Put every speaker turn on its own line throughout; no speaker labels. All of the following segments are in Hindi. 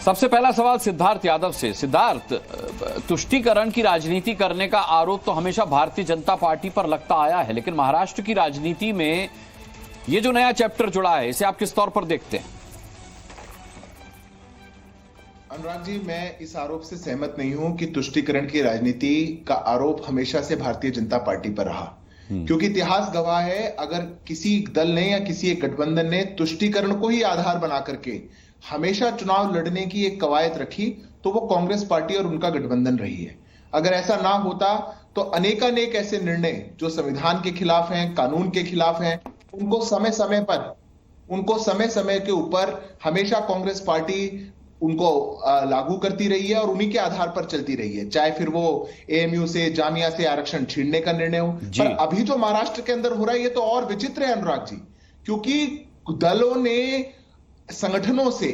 सबसे पहला सवाल सिद्धार्थ यादव से। सिद्धार्थ, तुष्टीकरण की राजनीति करने का आरोप तो हमेशा भारतीय जनता पार्टी पर लगता आया है, लेकिन महाराष्ट्र की राजनीति में ये जो नया चैप्टर जुड़ा है, इसे आप किस तौर पर देखते हैं?
अनुराग जी, मैं इस आरोप से सहमत नहीं हूं कि तुष्टीकरण की राजनीति का आरोप हमेशा से भारतीय जनता पार्टी पर रहा, क्योंकि इतिहास गवाह है, अगर किसी दल ने या किसी एक गठबंधन ने तुष्टीकरण को ही आधार बना करके हमेशा चुनाव लड़ने की एक कवायद रखी तो वो कांग्रेस पार्टी और उनका गठबंधन रही है। अगर ऐसा ना होता तो अनेकानेक ऐसे निर्णय जो संविधान के खिलाफ हैं, कानून के खिलाफ हैं, उनको समय समय के ऊपर हमेशा कांग्रेस पार्टी उनको लागू करती रही है और उन्हीं के आधार पर चलती रही है, चाहे फिर वो एएमयू से, जामिया से आरक्षण छीनने का निर्णय हो। पर अभी जो महाराष्ट्र के अंदर हो रहा है ये तो और विचित्र है अनुराग जी, क्योंकि दलों ने संगठनों से,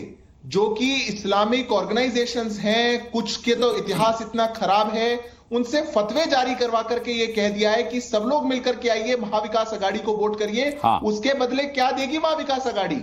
जो कि इस्लामिक ऑर्गेनाइजेशंस हैं, कुछ के तो इतिहास इतना खराब है, उनसे फतवे जारी करवा करके ये कह दिया है कि सब लोग मिलकर के आइए, महाविकास आघाड़ी को वोट करिए। उसके बदले क्या देगी महाविकास आघाड़ी?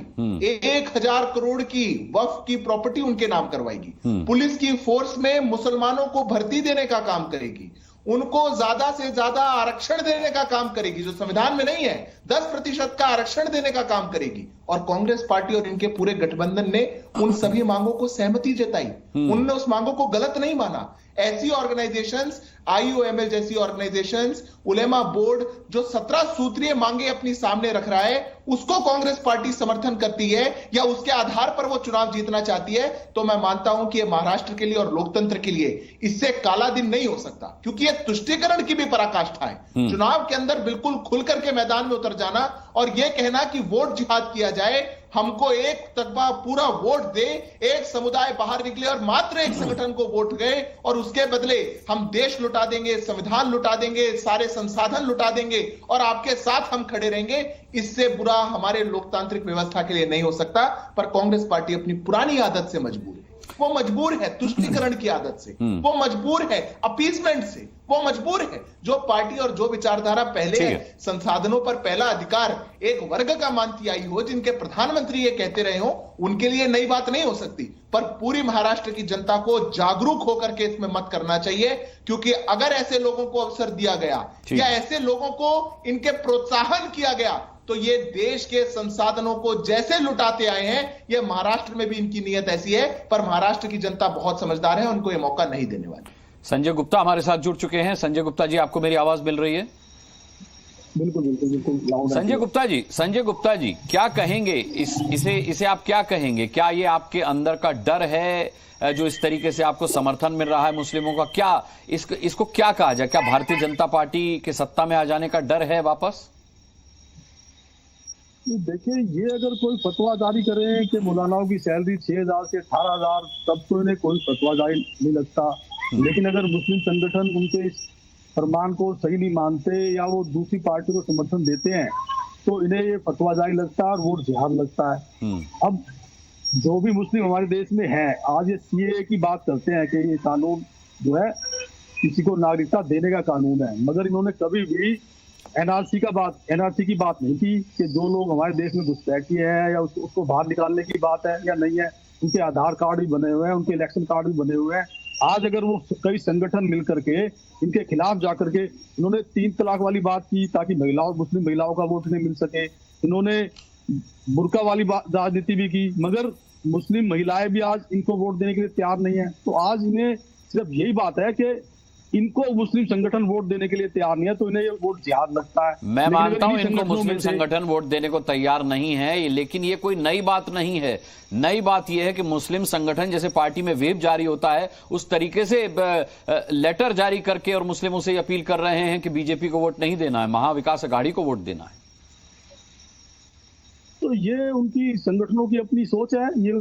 1000 करोड़ की वक्फ की प्रॉपर्टी उनके नाम करवाएगी, पुलिस की फोर्स में मुसलमानों को भर्ती देने का काम करेगी, उनको ज्यादा से ज्यादा आरक्षण देने का काम करेगी, जो संविधान में नहीं है, 10% का आरक्षण देने का काम करेगी। और कांग्रेस पार्टी और इनके पूरे गठबंधन ने उन सभी मांगों को सहमति जताई, उन्होंने उस मांगों को गलत नहीं माना। ऐसी ऑर्गेनाइजेशंस, आईओएमएल जैसी ऑर्गेनाइजेशंस, उलेमा बोर्ड जो 17 सूत्रीय मांगे अपनी सामने रख रहा है, उसको कांग्रेस पार्टी समर्थन करती है या उसके आधार पर वो चुनाव जीतना चाहती है, तो मैं मानता हूं कि ये महाराष्ट्र के लिए और लोकतंत्र के लिए इससे काला दिन नहीं हो सकता, क्योंकि ये तुष्टीकरण की भी पराकाष्ठा है। चुनाव के अंदर बिल्कुल खुल करके मैदान में उतर जाना और यह कहना कि वोट जिहाद किया जाए, हमको एक तकबा पूरा वोट दे, एक समुदाय बाहर निकले और मात्र एक संगठन को वोट गए और उसके बदले हम देश लुटा देंगे, संविधान लुटा देंगे, सारे संसाधन लुटा देंगे और आपके साथ हम खड़े रहेंगे, इससे बुरा हमारे लोकतांत्रिक व्यवस्था के लिए नहीं हो सकता। पर कांग्रेस पार्टी अपनी पुरानी आदत से मजबूर है, वो मजबूर है तुष्टीकरण की आदत से, वो मजबूर है अपीसमेंट से, वो मजबूर है जो पार्टी और जो विचारधारा पहले संसाधनों पर पहला अधिकार एक वर्ग का मानती आई हो, जिनके प्रधानमंत्री ये कहते रहे हो, उनके लिए नई बात नहीं हो सकती। पर पूरी महाराष्ट्र की जनता को जागरूक होकर के इसमें मत करना चाहिए, क्योंकि अगर ऐसे लोगों को अवसर दिया गया या ऐसे लोगों को इनके प्रोत्साहन किया गया तो ये देश के संसाधनों को जैसे लुटाते आए हैं, ये महाराष्ट्र में भी इनकी नीयत ऐसी है। पर महाराष्ट्र की जनता बहुत समझदार है, उनको ये मौका नहीं देने वाली।
संजय गुप्ता हमारे साथ जुड़ चुके हैं। संजय गुप्ता जी, आपको मेरी आवाज मिल रही है?
बिल्कुल बिल्कुल बिल्कुल।
संजय गुप्ता जी क्या कहेंगे इसे आप क्या कहेंगे? क्या ये आपके अंदर का डर है जो इस तरीके से आपको समर्थन मिल रहा है मुस्लिमों का? क्या इसको क्या कहा जाए? क्या भारतीय जनता पार्टी के सत्ता में आ जाने का डर है वापस?
देखिए, ये अगर कोई फतवा जारी करे कि मौलानाओं की सैलरी 6000 से 18000, तब तो इन्हें कोई फतवा जारी नहीं लगता। लेकिन अगर मुस्लिम संगठन उनके इस फरमान को सही नहीं मानते या वो दूसरी पार्टी को समर्थन देते हैं तो इन्हें ये फतवा जारी लगता है और वोट जिहाद लगता है। अब जो भी मुस्लिम हमारे देश में है, आज ये सीएए की बात करते हैं कि ये कानून जो है किसी को नागरिकता देने का कानून है, मगर इन्होंने कभी भी एनआरसी की बात नहीं की कि जो लोग हमारे देश में घुसपैठी है या उसको बाहर निकालने की बात है या नहीं है। उनके आधार कार्ड भी बने हुए हैं, उनके इलेक्शन कार्ड भी बने हुए हैं। आज अगर वो कई संगठन मिलकर के इनके खिलाफ जाकर के इन्होंने 3 तलाक वाली बात की ताकि मुस्लिम महिलाओं का वोट नहीं मिल सके, इन्होंने बुर्का वाली राजनीति भी की, मगर मुस्लिम महिलाएं भी आज इनको वोट देने के लिए तैयार नहीं है। तो आज इन्हें सिर्फ यही बात है कि इनको मुस्लिम संगठन वोट देने के लिए तैयार नहीं है, तो इन्हें ये वोट जिहाद लगता है।
मैं मानता हूं इनको मुस्लिम संगठन वोट देने को तैयार नहीं है, लेकिन ये कोई नई बात नहीं है। नई बात यह है कि मुस्लिम संगठन जैसे पार्टी में व्हिप जारी होता है, उस तरीके से लेटर जारी करके और मुस्लिमों से अपील कर रहे हैं कि बीजेपी को वोट नहीं देना है, महाविकास आघाड़ी को वोट देना है।
तो ये उनकी संगठनों की अपनी सोच है, ये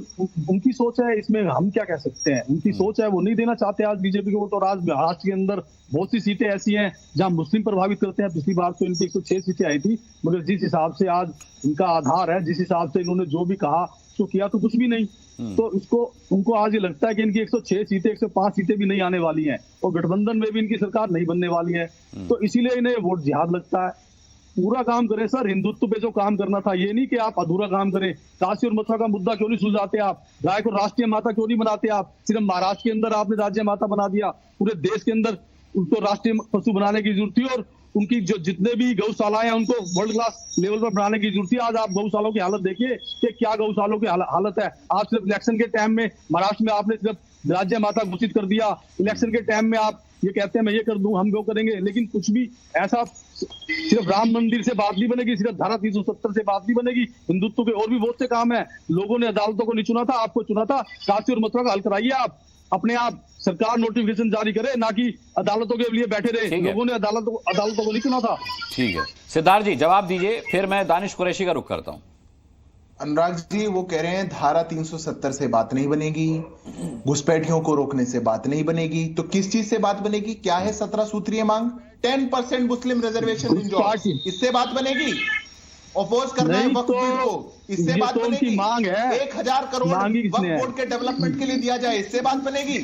उनकी सोच है, इसमें हम क्या कह सकते हैं। उनकी सोच है, वो नहीं देना चाहते आज बीजेपी को वोट। और आज महाराष्ट्र के अंदर बहुत सी सीटें ऐसी हैं जहां मुस्लिम प्रभावित करते हैं। पिछली बार तो इनकी 106 सीटें आई थी, मगर जिस हिसाब से आज इनका आधार है, जिस हिसाब से इन्होंने जो भी कहा तो किया तो कुछ भी नहीं। तो उनको आज ये लगता है कि इनकी 106 सीटें 105 सीटें भी नहीं आने वाली हैं और गठबंधन में भी इनकी सरकार नहीं बनने वाली है, तो इसीलिए इन्हें वोट जिहाद लगता है। पूरा काम करें सर, हिंदुत्व पे जो काम करना था, ये नहीं कि आप अधूरा काम करें। काशी और मथुरा का मुद्दा क्यों नहीं सुलझाते आप? गाय को राष्ट्रीय माता क्यों नहीं बनाते आप? सिर्फ महाराष्ट्र के अंदर आपने राज्य माता बना दिया, पूरे देश के अंदर उनको राष्ट्रीय पशु बनाने की जरूरत थी, और उनकी जो जितने भी गौशालाएं हैं उनको वर्ल्ड क्लास लेवल पर बनाने की जरूरत थी। आज आप गौशालों की हालत देखिए कि क्या गौशालों की हालत है। आप सिर्फ इलेक्शन के टाइम में महाराष्ट्र में आपने सिर्फ राज्य माता घोषित कर दिया, इलेक्शन के टाइम में आप ये कहते हैं मैं ये कर दूं, हम वो करेंगे, लेकिन कुछ भी ऐसा सिर्फ राम मंदिर से बात नहीं बनेगी, सिर्फ धारा 370 से बात नहीं बनेगी। हिंदुत्व के और भी बहुत से काम है। लोगों ने अदालतों को नहीं चुना था, आपको चुना था। काशी और मथुरा का हल कराइए आप अपने आप। सरकार नोटिफिकेशन जारी करे, ना कि अदालतों के लिए बैठे रहे। लोगों ने अदालतों को नहीं चुना था।
ठीक है सिद्धार्थ जी, जवाब दीजिए, फिर मैं दानिश कुरैशी का रुख करता हूं।
अनुराग जी, वो कह रहे हैं धारा 370 से बात नहीं बनेगी, घुसपैठियों को रोकने से बात नहीं बनेगी, तो किस चीज से बात बनेगी? क्या है 17 सूत्रीय मांग? 10% मुस्लिम रिजर्वेशन इन जॉब्स, इससे बात बनेगी? अपोज करना है वक्फ बोर्ड को, इससे बात बनेगी?
मांग है
1000 करोड़ वक्फ बोर्ड के डेवलपमेंट के लिए दिया जाए, इससे बात बनेगी?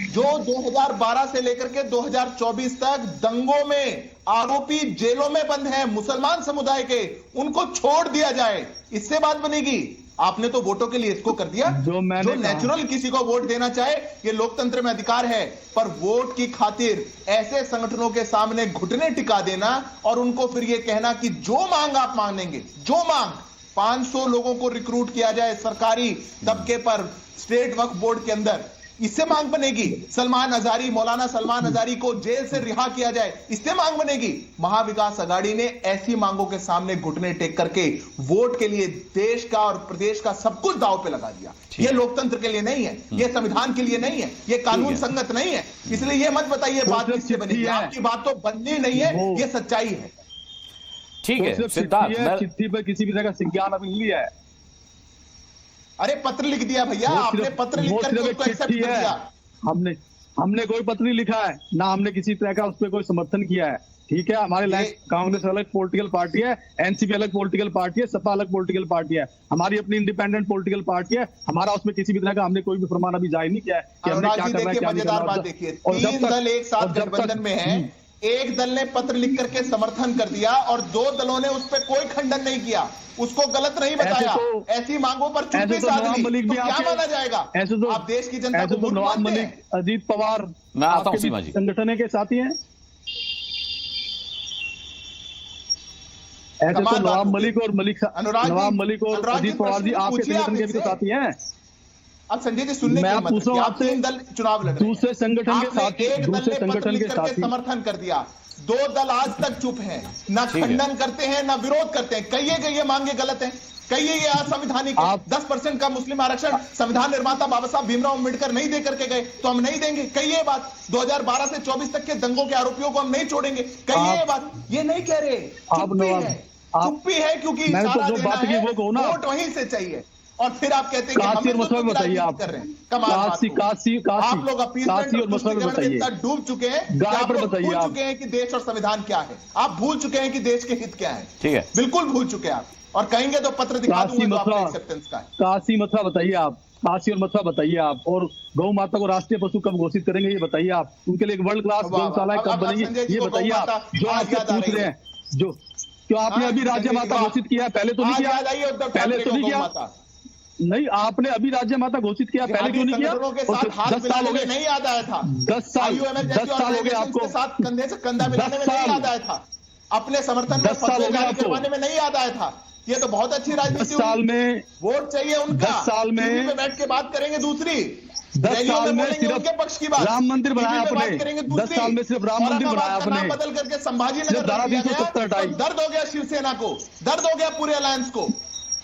जो 2012 से लेकर के 2024 तक दंगों में आरोपी जेलों में बंद हैं मुसलमान समुदाय के, उनको छोड़ दिया जाए, इससे बात बनेगी? आपने तो वोटों के लिए इसको कर दिया। जो नेचुरल किसी को वोट देना चाहे, ये लोकतंत्र में अधिकार है, पर वोट की खातिर ऐसे संगठनों के सामने घुटने टिका देना और उनको फिर ये कहना कि जो मांग आप मांगेंगे, जो मांग 500 लोगों को रिक्रूट किया जाए सरकारी तबके पर स्टेट वक्फ बोर्ड के अंदर, इससे मांग बनेगी? सलमान अजारी, मौलाना सलमान अजारी को जेल से रिहा किया जाए, इससे मांग बनेगी? महाविकास अघाड़ी ने ऐसी मांगों के सामने घुटने टेक करके वोट के लिए देश का और प्रदेश का सब कुछ दांव पे लगा दिया। ये लोकतंत्र के लिए नहीं है, ये संविधान के लिए नहीं है, ये कानून संगत नहीं है। इसलिए ये मत बताइए बात किससे बनेगी, आपकी बात तो बननी नहीं है, ये सच्चाई है।
ठीक है सिद्धार्थ,
चिट्ठी पर किसी भी तरह का संज्ञान अभी नहीं लिया है।
अरे पत्र लिख दिया भैया, आपने पत्र लिख करके उसको एक्सेप्ट कर दिया।
हमने कोई पत्र नहीं लिखा है, ना हमने किसी तरह का उस पर कोई समर्थन किया है। ठीक है, हमारे कांग्रेस अलग पॉलिटिकल पार्टी है, एनसीपी अलग पॉलिटिकल पार्टी है, सपा अलग पॉलिटिकल पार्टी है, हमारी अपनी इंडिपेंडेंट पॉलिटिकल पार्टी है। हमारा उसमें किसी भी तरह का हमने कोई भी फरमान अभी जाहिर नहीं किया है कि हमने क्या करना है, क्या नहीं करना।
बात देखिए, 3 दल एक साथ गठबंधन में है, एक दल ने पत्र लिख करके समर्थन कर दिया और 2 दलों ने उस पर कोई खंडन नहीं किया, उसको गलत नहीं बताया, ऐसी मांगों पर चुप्पी साध ली, तो क्या माना जाएगा?
ऐसे तो
आप देश की जनता को
नवाब मलिक, अजीत पवार,
मैं आता हूं सीमा जी,
संगठन के साथी हैं। ऐसे तो नवाब मलिक और अजीत पवार जी आपके संगठन के भी तो साथी हैं।
अब संजय जी सुनने
मैं पूछ रहा हूं आपसे,
दल चुनाव लड़ रहे हैं,
दूसरे संगठन के साथ,
एक दल ने पत्र लिख करके समर्थन कर दिया, 2 दल आज तक चुप हैं, ना खंडन करते हैं ना विरोध करते हैं। कहिए मांगे गलत है, कहिए ये असंवैधानिक है। 10% का मुस्लिम आरक्षण संविधान निर्माता बाबा साहब भीमराव अम्बेडकर नहीं दे करके गए, तो हम नहीं देंगे, कहिए बात। 2012 से 24 तक के दंगों के आरोपियों को हम नहीं छोड़ेंगे, कहिए ये बात। ये नहीं कह रहे, चुप्पी है क्योंकि वोट वहीं से चाहिए, और फिर आप कहते हैं कि हम
बताइए आप
कर रहे हैं। आप लोग इतना डूब चुके हैं, आप लोग भूल चुके हैं कि देश और संविधान क्या है, आप भूल चुके हैं कि देश के हित क्या है।
ठीक है,
बिल्कुल भूल चुके हैं आप, और कहेंगे तो पत्र दिखा दूंगा तो आपका एक्सेप्टेंस का है।
काशी मथुरा बताइए आप, काशी और मथुरा बताइए आप, और गौ माता को राष्ट्रीय पशु कब घोषित करेंगे ये बताइए आप। उनके लिए एक वर्ल्ड क्लास गौशाला कब बनेगी ये बताइए आप। जो आपसे पूछ रहे हैं, जो क्यों आपने अभी राज्य माता घोषित किया, पहले तो नहीं किया, पहले तो नहीं किया। नहीं, आपने अभी राज्य माता घोषित किया, पहले क्यों नहीं किया? 10 साल हो गए,
नहीं याद आया था।
10 साल हो गए आपको,
साथ कंधे से कंधा मिलाने में नहीं याद आया था, अपने समर्थन में फतवे जारी करवाने में नहीं याद आया था। ये तो बहुत अच्छी राजनीति।
10 साल में
वोट चाहिए उनका,
10 साल में
बैठ के बात करेंगे। दूसरी
10 साल में सिर्फ
पक्ष की बात,
राम मंदिर बनाया आपने, 10 साल में सिर्फ राम मंदिर बनाया आपने,
बदल करके संभाजी नगर
धारा 370 हटाई।
दर्द हो गया शिवसेना को, दर्द हो गया पूरे अलायंस को।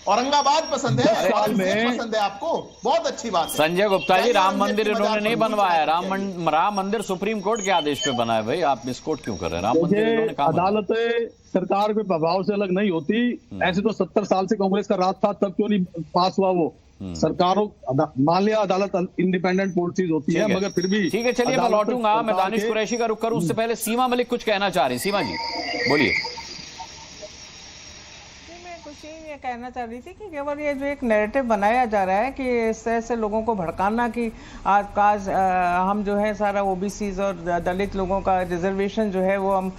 औरंगाबाद पसंद है,
साल में
पसंद है आपको, बहुत अच्छी बात है।
संजय गुप्ता जी, राम मंदिर इन्होंने नहीं बनवाया, राम मंदिर सुप्रीम कोर्ट के आदेश पे बना है भाई, आप मिसकोट क्यों कर रहे हैं? राम मंदिर इन्होंने कहा।
अदालतें सरकार के प्रभाव से अलग नहीं होती। ऐसे तो 70 साल से कांग्रेस का राज था, तब क्यों नहीं पास हुआ वो? सरकारों मान लिया अदालत इंडिपेंडेंट पॉलिसीज होती है, मगर फिर भी
ठीक है। चलिए मैं लौटूंगा, मैं दानिश कुरैशी का रुख करूं, उससे पहले सीमा मलिक कुछ कहना चाह रही। सीमा जी बोलिए।
मैं कुछ ये कहना चाह रही थी कि केवल ये जो एक नैरेटिव बनाया जा रहा है कि इस तरह से लोगों को भड़काना कि आज हम जो है सारा ओबीसीज और दलित लोगों का रिजर्वेशन जो है वो हम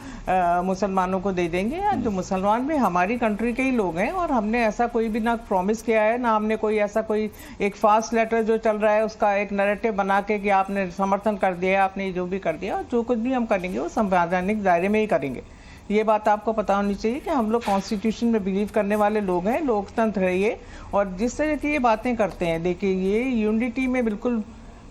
मुसलमानों को दे देंगे। या जो मुसलमान भी हमारी कंट्री के ही लोग हैं और हमने ऐसा कोई भी ना प्रॉमिस किया है ना हमने कोई ऐसा कोई एक फास्ट लेटर जो चल रहा है उसका एक नैरेटिव बना के कि आपने समर्थन कर दिया, आपने जो भी कर दिया, और जो कुछ भी हम करेंगे वो संवैधानिक दायरे में ही करेंगे। ये बात आपको पता होनी चाहिए कि हम लोग कॉन्स्टिट्यूशन में बिलीव करने वाले लोग हैं, लोकतंत्र है ये। और जिस तरह की ये बातें करते हैं, देखिए ये यूनिटी में बिल्कुल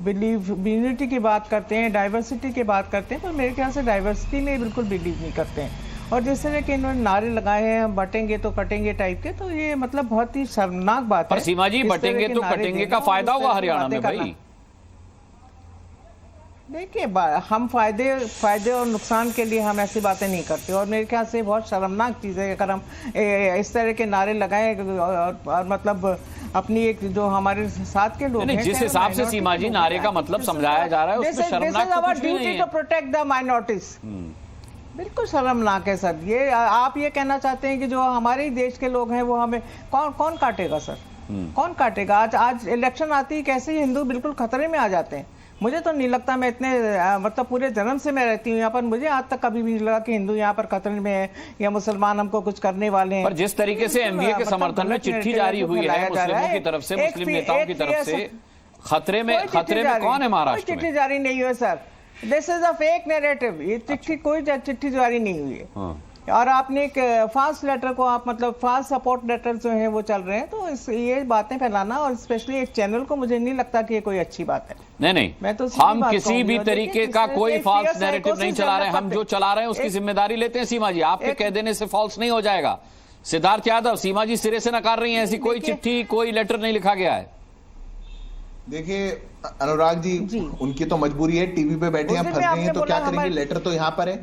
बिलीव, यूनिटी की बात करते हैं, डाइवर्सिटी की बात करते हैं, पर मेरे ख्याल से डाइवर्सिटी में बिल्कुल बिलीव नहीं करते हैं। और जिस तरह के इन्होंने नारे लगाए हैं हम बटेंगे तो कटेंगे टाइप के, तो ये मतलब बहुत ही शर्मनाक बात है।
पर सीमा जी, बटेंगे तो कटेंगे का फायदा होगा हरियाणा में भाई।
देखिए हम फायदे और नुकसान के लिए हम ऐसी बातें नहीं करते, और मेरे ख्याल से बहुत शर्मनाक चीज़ है अगर हम इस तरह के नारे लगाएं और मतलब अपनी एक जो हमारे साथ के लोग हैं,
जिस हिसाब से सीमा जी नारे का मतलब समझाया जा रहा है उसमें शर्मनाक तो कुछ भी नहीं है।
टू प्रोटेक्ट द माइनॉरिटीज, बिल्कुल शर्मनाक है सर। ये आप ये कहना चाहते हैं कि जो हमारे ही देश के लोग हैं वो हमें कौन काटेगा सर? कौन काटेगा? आज इलेक्शन आती है कैसे ही हिंदू बिल्कुल खतरे में आ जाते हैं। मुझे तो नहीं लगता, मैं इतने मतलब पूरे जन्म से मैं रहती हूँ यहाँ पर, मुझे आज तक कभी भी नहीं लगा कि हिंदू यहाँ पर खतरे में है या मुसलमान हमको कुछ करने वाले हैं।
पर जिस तरीके से एमवीए के समर्थन में चिट्ठी जारी हुई है मुस्लिमों की तरफ से, मुस्लिम नेताओं की तरफ से, खतरे में कौन है महाराष्ट्र में?
चिट्ठी जारी नहीं हुई sir, this is a fake narrative. ये चिट्ठी कोई चिट्ठी जारी नहीं हुई है। और आपने एक फास्ट लेटर को आप मतलब फास्ट सपोर्ट लेटर जो है वो चल रहे हैं, तो ये बातें फैलाना और स्पेशली एक चैनल को, मुझे नहीं लगता कि ये कोई अच्छी बात है।
नहीं, मैं तो हम किसी भी तरीके का कोई फॉल्स नैरेटिव नहीं चला रहे हैं। हम जो चला रहे हैं उसकी जिम्मेदारी लेते हैं। सीमा जी, आपके कह देने से फॉल्स नहीं हो जाएगा। सिद्धार्थ यादव, सीमा जी सिरे से नकार रही हैं, ऐसी कोई चिट्ठी कोई लेटर नहीं लिखा गया है।
देखिए अनुराग जी, उनकी तो मजबूरी है, टीवी पे बैठे हैं, फंस गए हैं तो क्या करेंगे? लेटर तो यहाँ पर है,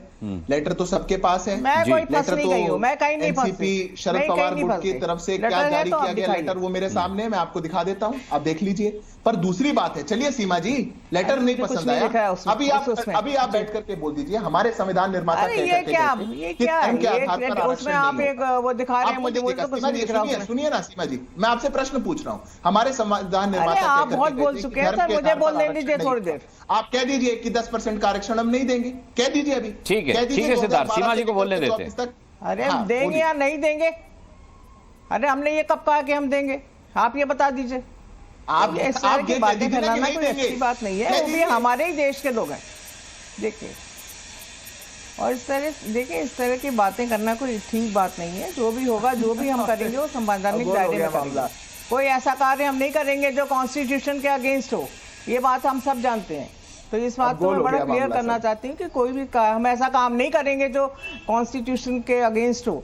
लेटर तो सबके पास है।
मैं कोई फंस नहीं गई हूँ, मैं कहीं नहीं फंसी।
एनसीपी शरद पवार गुट की तरफ से क्या जारी किया गया लेटर वो मेरे सामने है, मैं आपको दिखा देता हूँ, आप देख लीजिए। पर दूसरी बात है, चलिए सीमा जी, लेटर नहीं पसंद आया, अभी आप बैठ करके बोल दीजिए हमारे संविधान निर्माता
उसमें आप एक वो दिखा रहे हैं, मुझे
सुनिए ना सीमा जी, मैं आपसे प्रश्न पूछ रहा हूँ। हमारे संविधान निर्माता
आप बहुत बोल चुके हैं सर, मुझे बोलने दीजिए थोड़ी देर।
आप कह दीजिए कि 10% का आरक्षण हम नहीं देंगे, कह दीजिए अभी।
ठीक है सिद्धार्थ, सीमा जी को बोलने देते हैं।
अरे हम देंगे या नहीं देंगे? अरे हमने ये कब कहा कि हम देंगे? आप ये बता दीजिए। आप इस तरह की बातें फैलाना कोई अच्छी बात नहीं है, वो भी हमारे ही देश के लोग हैं। देखिए, और इस तरह की बातें करना कोई ठीक बात नहीं है। जो भी होगा, जो भी हम करेंगे वो संवैधानिक दायरे में करेंगे। कोई ऐसा कार्य हम नहीं करेंगे जो कॉन्स्टिट्यूशन के अगेंस्ट हो, ये बात हम सब जानते हैं। तो इस बात को मैं बड़ा क्लियर करना चाहती हूँ कि कोई भी हम ऐसा काम नहीं करेंगे जो कॉन्स्टिट्यूशन के अगेंस्ट हो।